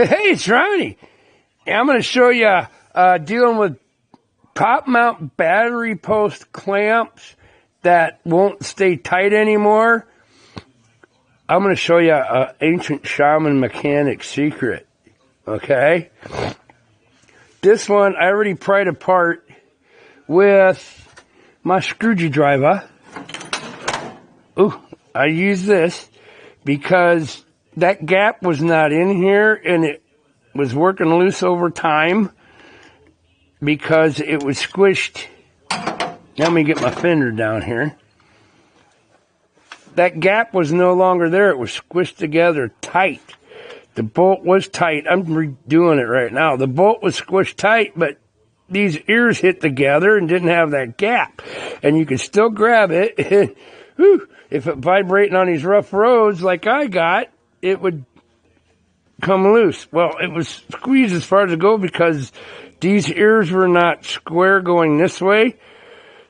Hey, it's Ronnie. I'm going to show you dealing with top mount battery post clamps that won't stay tight anymore. I'm going to show you an ancient shaman mechanic secret. Okay? This one I already pried apart with my screwdriver. Ooh, I use this because that gap was not in here and it was working loose over time because it was squished. Let me get my fender down here. That gap was no longer there. It was squished together tight. The bolt was tight. I'm redoing it right now. The bolt was squished tight, but these ears hit together and didn't have that gap. And you could still grab it. Whew, if it vibrating on these rough roads like I got, it would come loose. Well, it was squeezed as far as it go because these ears were not square going this way.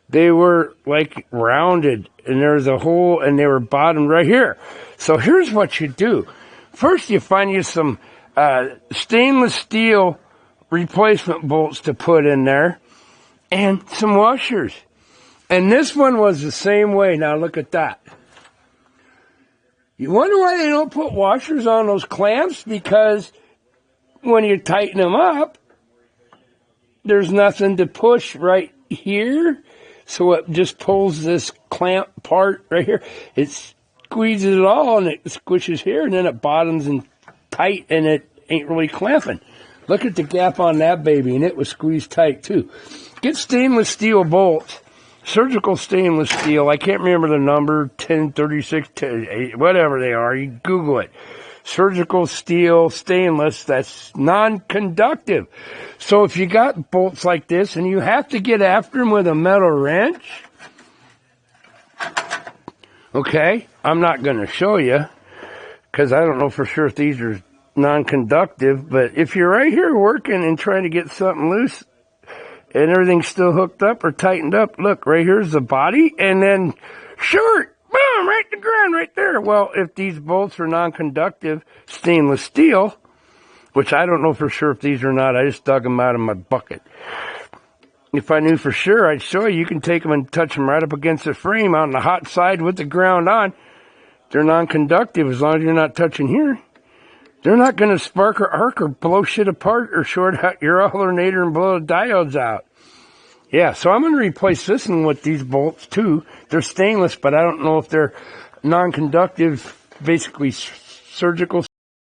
They were like rounded, and there was a hole, and they were bottomed right here. So here's what you do. First, you find you some stainless steel replacement bolts to put in there and some washers. And this one was the same way. Now look at that. You wonder why they don't put washers on those clamps? Because when you tighten them up, there's nothing to push right here. So it just pulls this clamp part right here. It squeezes it all and it squishes here, and then it bottoms and tight, and it ain't really clamping. Look at the gap on that baby, and it was squeezed tight too. Get stainless steel bolts. Surgical stainless steel. I can't remember the number, 1036, 10, whatever they are. You Google it. Surgical steel stainless, that's non-conductive. So if you got bolts like this and you have to get after them with a metal wrench, okay, I'm not going to show you because I don't know for sure if these are non-conductive, but if you're right here working and trying to get something loose, and everything's still hooked up or tightened up. Look, right here's the body, and then short, boom, right to the ground right there. Well, if these bolts are non-conductive stainless steel, which I don't know for sure if these are not, I just dug them out of my bucket. If I knew for sure, I'd show you. You can take them and touch them right up against the frame on the hot side with the ground on. They're non-conductive as long as you're not touching here. They're not going to spark or arc or blow shit apart or short out your alternator and blow the diodes out. Yeah, so I'm going to replace this one with these bolts too. They're stainless, but I don't know if they're non-conductive, basically surgical